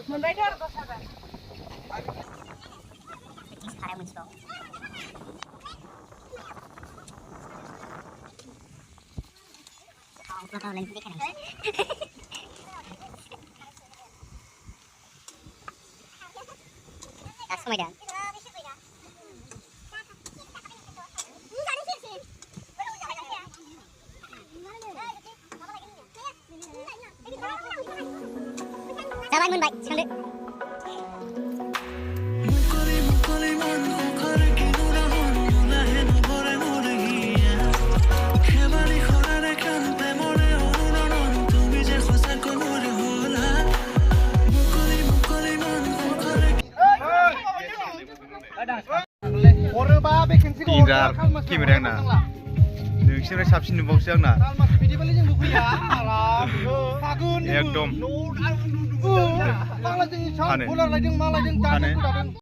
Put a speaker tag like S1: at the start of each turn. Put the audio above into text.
S1: मोनबायथ' आरो 10,000
S2: सारायाव मोनसेबाव गाव लेन्स देखायनायसै दा समायदों जाबाय मोनबाय सोंदो
S3: Indar, kamera yang na, nungsinya sabsin numpang siang na, ekdom, aneh, aneh.